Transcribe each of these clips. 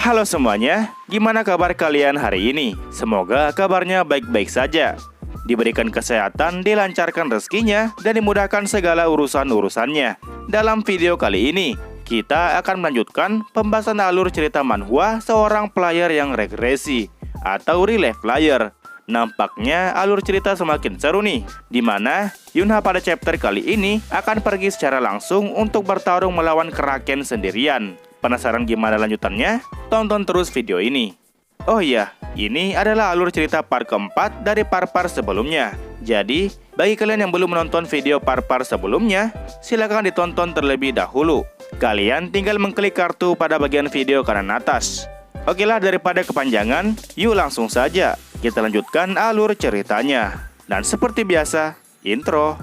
Halo semuanya, gimana kabar kalian hari ini? Semoga kabarnya baik-baik saja. Diberikan kesehatan, dilancarkan rezekinya, dan dimudahkan segala urusan-urusannya. Dalam video kali ini, kita akan melanjutkan pembahasan alur cerita manhwa seorang player yang regresi atau relive player. Nampaknya alur cerita semakin seru nih, dimana Yunha pada chapter kali ini akan pergi secara langsung untuk bertarung melawan Kraken sendirian. Penasaran gimana lanjutannya? Tonton terus video ini. Oh iya, ini adalah alur cerita part keempat dari part-part sebelumnya. Jadi, bagi kalian yang belum menonton video part-part sebelumnya, silakan ditonton terlebih dahulu. Kalian tinggal mengklik kartu pada bagian video kanan atas. Oke lah, daripada kepanjangan, yuk langsung saja kita lanjutkan alur ceritanya. Dan seperti biasa, intro.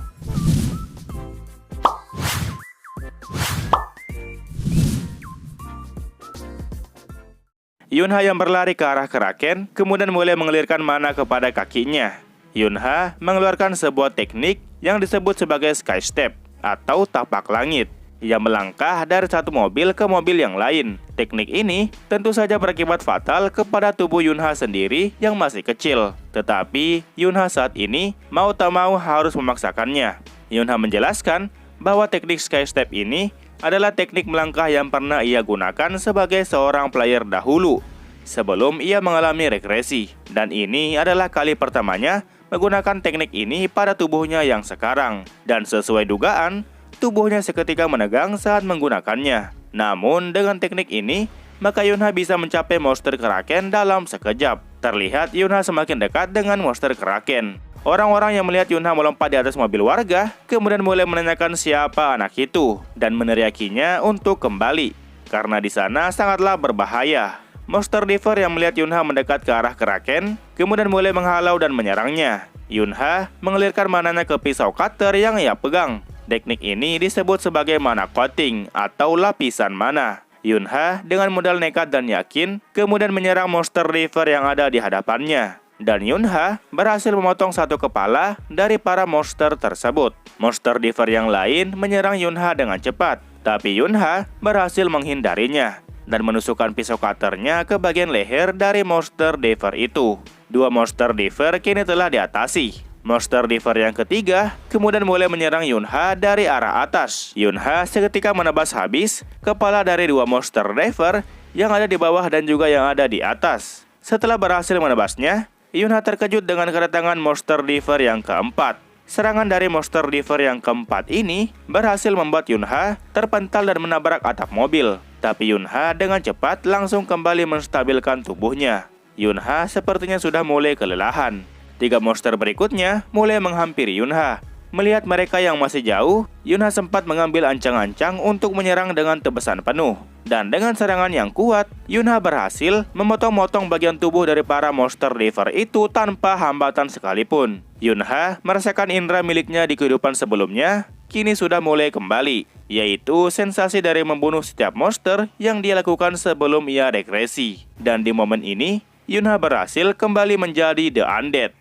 Yunha yang berlari ke arah Kraken kemudian mulai mengalirkan mana kepada kakinya. Yunha mengeluarkan sebuah teknik yang disebut sebagai Sky Step atau tapak langit, yang melangkah dari satu mobil ke mobil yang lain. Teknik ini tentu saja berakibat fatal kepada tubuh Yunha sendiri yang masih kecil. Tetapi Yunha saat ini mau tak mau harus memaksakannya. Yunha menjelaskan bahwa teknik Sky Step ini adalah teknik melangkah yang pernah ia gunakan sebagai seorang player dahulu sebelum ia mengalami regresi. Dan ini adalah kali pertamanya menggunakan teknik ini pada tubuhnya yang sekarang. Dan sesuai dugaan, tubuhnya seketika menegang saat menggunakannya. Namun dengan teknik ini, maka Yunha bisa mencapai monster Kraken dalam sekejap. Terlihat Yunha semakin dekat dengan monster Kraken. Orang-orang yang melihat Yunha melompat di atas mobil warga kemudian mulai menanyakan siapa anak itu dan meneriakinya untuk kembali karena di sana sangatlah berbahaya. Monster Diver yang melihat Yunha mendekat ke arah Kraken kemudian mulai menghalau dan menyerangnya. Yunha mengalirkan mananya ke pisau cutter yang ia pegang. Teknik ini disebut sebagai mana coating atau lapisan mana. Yunha dengan modal nekat dan yakin kemudian menyerang Monster Diver yang ada di hadapannya. Dan Yunha berhasil memotong satu kepala dari para monster tersebut. Monster Diver yang lain menyerang Yunha dengan cepat, tapi Yunha berhasil menghindarinya dan menusukkan pisau cutternya ke bagian leher dari Monster Diver itu. Dua Monster Diver kini telah diatasi. Monster Diver yang ketiga kemudian mulai menyerang Yunha dari arah atas. Yunha seketika menebas habis kepala dari dua Monster Diver yang ada di bawah dan juga yang ada di atas. Setelah berhasil menebasnya, Yunha terkejut dengan kedatangan Monster Diver yang keempat. Serangan dari Monster Diver yang keempat ini berhasil membuat Yunha terpental dan menabrak atap mobil. Tapi Yunha dengan cepat langsung kembali menstabilkan tubuhnya. Yunha sepertinya sudah mulai kelelahan. Tiga monster berikutnya mulai menghampiri Yunha. Melihat mereka yang masih jauh, Yunha sempat mengambil ancang-ancang untuk menyerang dengan tebesan penuh. Dan dengan serangan yang kuat, Yunha berhasil memotong-motong bagian tubuh dari para Monster Diver itu tanpa hambatan sekalipun. Yunha merasakan indera miliknya di kehidupan sebelumnya, kini sudah mulai kembali, yaitu sensasi dari membunuh setiap monster yang dia lakukan sebelum ia regresi. Dan di momen ini, Yunha berhasil kembali menjadi The Undead.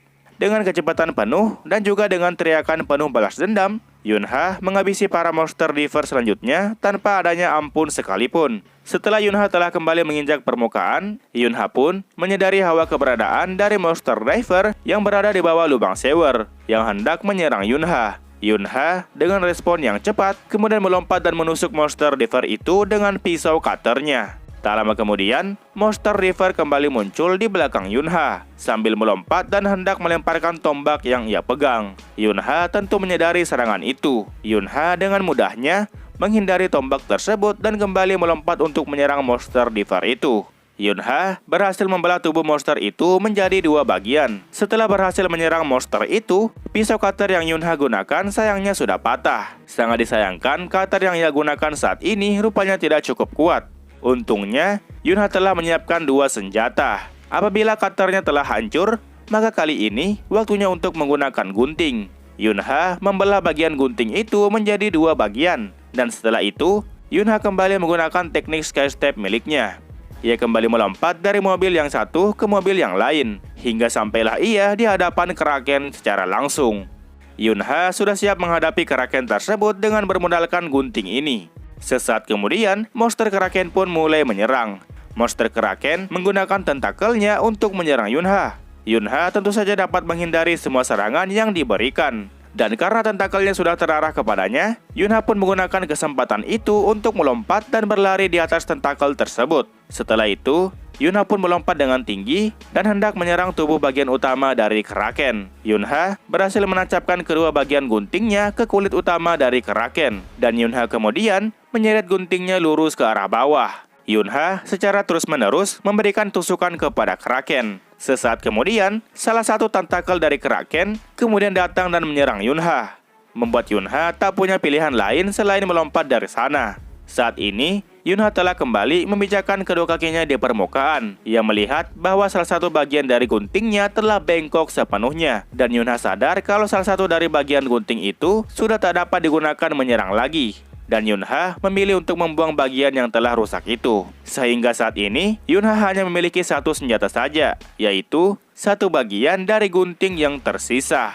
Dengan kecepatan penuh dan juga dengan teriakan penuh balas dendam, Yunha menghabisi para Monster Diver selanjutnya tanpa adanya ampun sekalipun. Setelah Yunha telah kembali menginjak permukaan, Yunha pun menyadari hawa keberadaan dari Monster Diver yang berada di bawah lubang sewer yang hendak menyerang Yunha. Yunha dengan respon yang cepat kemudian melompat dan menusuk Monster Diver itu dengan pisau cutternya. Tak lama kemudian, Monster Diver kembali muncul di belakang Yunha sambil melompat dan hendak melemparkan tombak yang ia pegang. Yunha tentu menyadari serangan itu. Yunha dengan mudahnya menghindari tombak tersebut dan kembali melompat untuk menyerang Monster Diver itu. Yunha berhasil membelah tubuh monster itu menjadi dua bagian. Setelah berhasil menyerang monster itu, pisau cutter yang Yunha gunakan sayangnya sudah patah. Sangat disayangkan, cutter yang ia gunakan saat ini rupanya tidak cukup kuat. Untungnya, Yunha telah menyiapkan dua senjata. Apabila cutternya telah hancur, maka kali ini waktunya untuk menggunakan gunting. Yunha membelah bagian gunting itu menjadi dua bagian. Dan setelah itu, Yunha kembali menggunakan teknik Sky Step miliknya. Ia kembali melompat dari mobil yang satu ke mobil yang lain, hingga sampailah ia di hadapan Kraken secara langsung. Yunha sudah siap menghadapi Kraken tersebut dengan bermodalkan gunting ini. Sesaat kemudian, monster Kraken pun mulai menyerang. Monster Kraken menggunakan tentakelnya untuk menyerang Yunha. Yunha tentu saja dapat menghindari semua serangan yang diberikan. Dan karena tentakelnya sudah terarah kepadanya, Yunha pun menggunakan kesempatan itu untuk melompat dan berlari di atas tentakel tersebut. Setelah itu, Yunha pun melompat dengan tinggi dan hendak menyerang tubuh bagian utama dari Kraken. Yunha berhasil menancapkan kedua bagian guntingnya ke kulit utama dari Kraken. Dan Yunha kemudian menyeret guntingnya lurus ke arah bawah. Yunha secara terus-menerus memberikan tusukan kepada Kraken. Sesaat kemudian, salah satu tentakel dari Kraken kemudian datang dan menyerang Yunha, membuat Yunha tak punya pilihan lain selain melompat dari sana. Saat ini, Yunha telah kembali memijakkan kedua kakinya di permukaan. Ia melihat bahwa salah satu bagian dari guntingnya telah bengkok sepenuhnya, dan Yunha sadar kalau salah satu dari bagian gunting itu sudah tak dapat digunakan menyerang lagi. Dan Yunha memilih untuk membuang bagian yang telah rusak itu. Sehingga saat ini, Yunha hanya memiliki satu senjata saja, yaitu satu bagian dari gunting yang tersisa.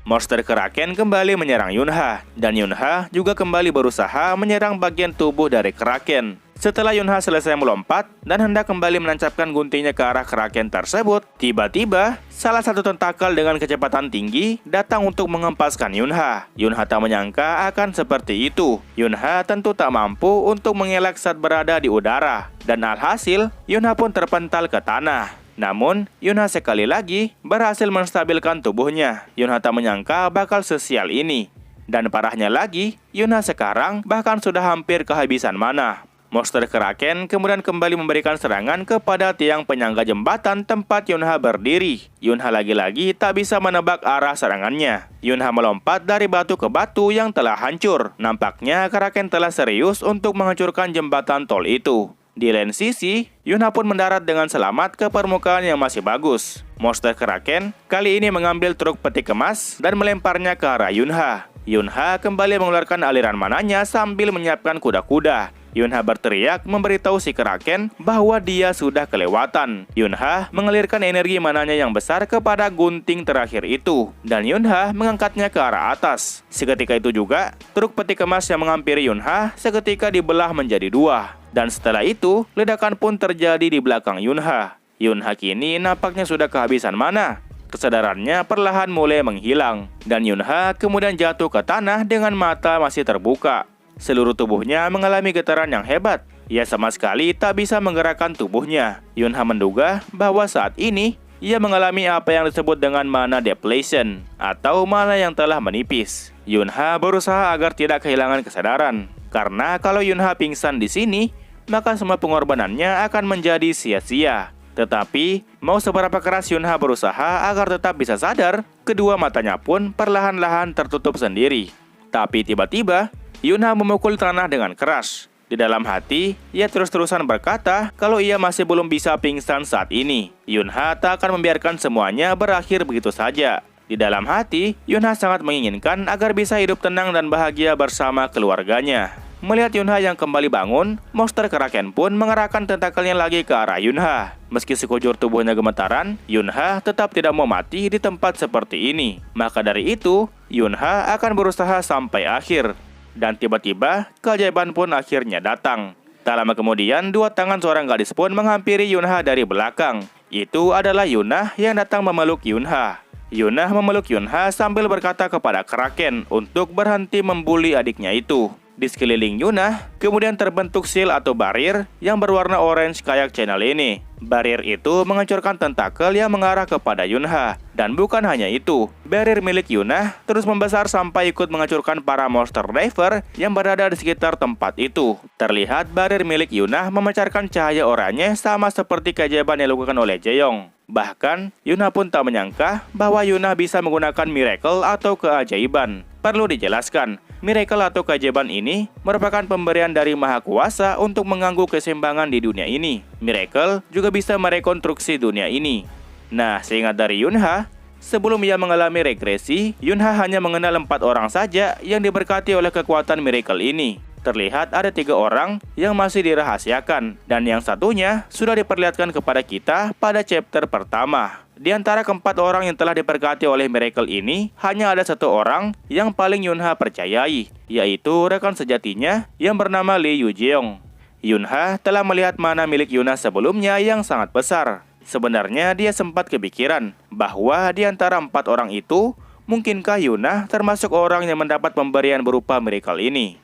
Monster Kraken kembali menyerang Yunha, dan Yunha juga kembali berusaha menyerang bagian tubuh dari Kraken. Setelah Yunha selesai melompat dan hendak kembali menancapkan guntingnya ke arah Kraken tersebut, tiba-tiba salah satu tentakel dengan kecepatan tinggi datang untuk mengempaskan Yunha. Yunha tak menyangka akan seperti itu. Yunha tentu tak mampu untuk mengelak saat berada di udara, dan alhasil Yunha pun terpental ke tanah. Namun, Yunha sekali lagi berhasil menstabilkan tubuhnya. Yunha tak menyangka bakal sesial ini. Dan parahnya lagi, Yunha sekarang bahkan sudah hampir kehabisan mana. Monster Kraken kemudian kembali memberikan serangan kepada tiang penyangga jembatan tempat Yunha berdiri. Yunha lagi-lagi tak bisa menebak arah serangannya. Yunha melompat dari batu ke batu yang telah hancur. Nampaknya Kraken telah serius untuk menghancurkan jembatan tol itu. Di lain sisi, Yunha pun mendarat dengan selamat ke permukaan yang masih bagus. Monster Kraken kali ini mengambil truk peti kemas dan melemparnya ke arah Yunha. Yunha kembali mengeluarkan aliran mananya sambil menyiapkan kuda-kuda. Yunha berteriak memberitahu si Kraken bahwa dia sudah kelewatan. Yunha mengalirkan energi mananya yang besar kepada gunting terakhir itu, dan Yunha mengangkatnya ke arah atas. Seketika itu juga, truk peti kemas yang menghampiri Yunha seketika dibelah menjadi dua. Dan setelah itu, ledakan pun terjadi di belakang Yunha. Yunha kini nampaknya sudah kehabisan mana. Kesadarannya perlahan mulai menghilang, dan Yunha kemudian jatuh ke tanah dengan mata masih terbuka. Seluruh tubuhnya mengalami getaran yang hebat. Ia sama sekali tak bisa menggerakkan tubuhnya. Yunha menduga bahwa saat ini ia mengalami apa yang disebut dengan mana depletion, atau mana yang telah menipis. Yunha berusaha agar tidak kehilangan kesadaran, karena kalau Yunha pingsan di sini, maka semua pengorbanannya akan menjadi sia-sia. Tetapi, mau seberapa keras Yunha berusaha agar tetap bisa sadar, kedua matanya pun perlahan-lahan tertutup sendiri. Tapi tiba-tiba, Yunha memukul tanah dengan keras. Di dalam hati, ia terus-terusan berkata kalau ia masih belum bisa pingsan saat ini. Yunha tak akan membiarkan semuanya berakhir begitu saja. Di dalam hati, Yunha sangat menginginkan agar bisa hidup tenang dan bahagia bersama keluarganya. Melihat Yunha yang kembali bangun, Monster Kraken pun mengerahkan tentakelnya lagi ke arah Yunha. Meski sekujur tubuhnya gemetaran, Yunha tetap tidak mau mati di tempat seperti ini. Maka dari itu, Yunha akan berusaha sampai akhir. Dan tiba-tiba, keajaiban pun akhirnya datang. Tak lama kemudian, dua tangan seorang gadis pun menghampiri Yunha dari belakang. Itu adalah Yunha yang datang memeluk Yunha. Yunha memeluk Yunha sambil berkata kepada Kraken untuk berhenti membuli adiknya itu. Di sekeliling Yunha, kemudian terbentuk seal atau barir yang berwarna orange kayak channel ini. Barir itu menghancurkan tentakel yang mengarah kepada Yunha. Dan bukan hanya itu, barir milik Yunha terus membesar sampai ikut menghancurkan para monster diver yang berada di sekitar tempat itu. Terlihat barir milik Yunha memancarkan cahaya oranye sama seperti keajaiban yang dilakukan oleh Jaeyong. Bahkan, Yunha pun tak menyangka bahwa Yunha bisa menggunakan miracle atau keajaiban. Perlu dijelaskan, miracle atau keajaiban ini merupakan pemberian dari Maha Kuasa untuk mengganggu keseimbangan di dunia ini. Miracle juga bisa merekonstruksi dunia ini. Nah, seingat dari Yunha, sebelum ia mengalami regresi, Yunha hanya mengenal 4 orang saja yang diberkati oleh kekuatan miracle ini. Terlihat ada 3 orang yang masih dirahasiakan, dan yang satunya sudah diperlihatkan kepada kita pada chapter pertama. Di antara keempat orang yang telah diberkati oleh miracle ini, hanya ada 1 orang yang paling Yunha percayai, yaitu rekan sejatinya yang bernama Lee Yu-jeong. Yunha telah melihat mana milik Yuna sebelumnya yang sangat besar. Sebenarnya dia sempat kepikiran bahwa di antara 4 orang itu, mungkinkah Yuna termasuk orang yang mendapat pemberian berupa miracle ini.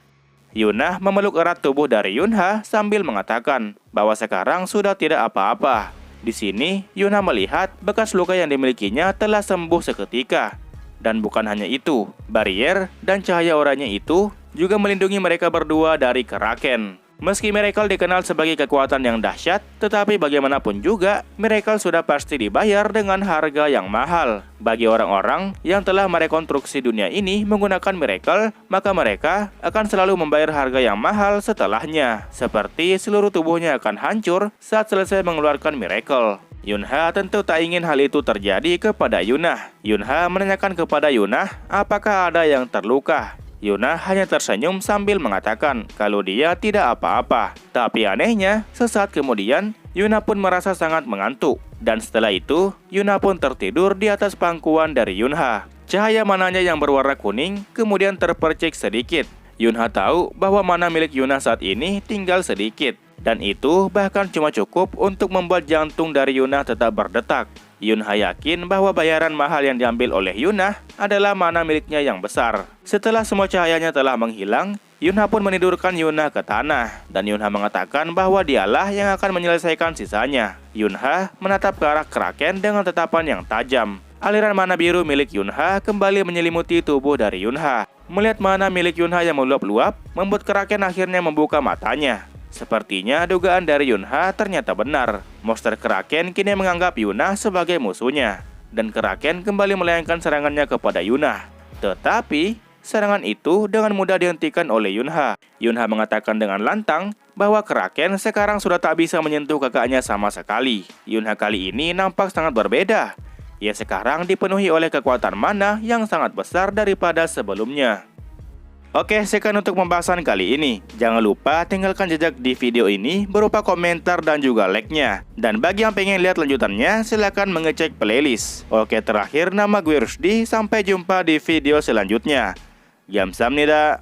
Yuna memeluk erat tubuh dari Yunha sambil mengatakan bahwa sekarang sudah tidak apa-apa. Di sini, Yunha melihat bekas luka yang dimilikinya telah sembuh seketika. Dan bukan hanya itu, barrier dan cahaya oranye itu juga melindungi mereka berdua dari Kraken. Meski Miracle dikenal sebagai kekuatan yang dahsyat, tetapi bagaimanapun juga, Miracle sudah pasti dibayar dengan harga yang mahal. Bagi orang-orang yang telah merekonstruksi dunia ini menggunakan Miracle, maka mereka akan selalu membayar harga yang mahal setelahnya. Seperti seluruh tubuhnya akan hancur saat selesai mengeluarkan Miracle. Yunha tentu tak ingin hal itu terjadi kepada Yuna. Yunha menanyakan kepada Yuna apakah ada yang terluka. Yuna hanya tersenyum sambil mengatakan kalau dia tidak apa-apa. Tapi anehnya, sesaat kemudian, Yuna pun merasa sangat mengantuk. Dan setelah itu, Yuna pun tertidur di atas pangkuan dari Yunha. Cahaya mananya yang berwarna kuning kemudian terpercik sedikit. Yunha tahu bahwa mana milik Yuna saat ini tinggal sedikit. Dan itu bahkan cuma cukup untuk membuat jantung dari Yuna tetap berdetak. Yunha yakin bahwa bayaran mahal yang diambil oleh Yuna adalah mana miliknya yang besar. Setelah semua cahayanya telah menghilang, Yunha pun menidurkan Yuna ke tanah. Dan Yunha mengatakan bahwa dialah yang akan menyelesaikan sisanya. Yunha menatap ke arah Kraken dengan tatapan yang tajam. Aliran mana biru milik Yunha kembali menyelimuti tubuh dari Yunha. Melihat mana milik Yunha yang meluap-luap, membuat Kraken akhirnya membuka matanya. Sepertinya dugaan dari Yunha ternyata benar. Monster Kraken kini menganggap Yuna sebagai musuhnya. Dan Kraken kembali melayangkan serangannya kepada Yuna. Tetapi, serangan itu dengan mudah dihentikan oleh Yunha. Yunha mengatakan dengan lantang bahwa Kraken sekarang sudah tak bisa menyentuh kakaknya sama sekali. Yunha kali ini nampak sangat berbeda. Ia sekarang dipenuhi oleh kekuatan mana yang sangat besar daripada sebelumnya. Oke, sekian untuk pembahasan kali ini. Jangan lupa tinggalkan jejak di video ini berupa komentar dan juga like-nya. Dan bagi yang pengen lihat lanjutannya, silahkan mengecek playlist. Oke, terakhir nama gue Rusdi. Sampai jumpa di video selanjutnya. Gamsamnida.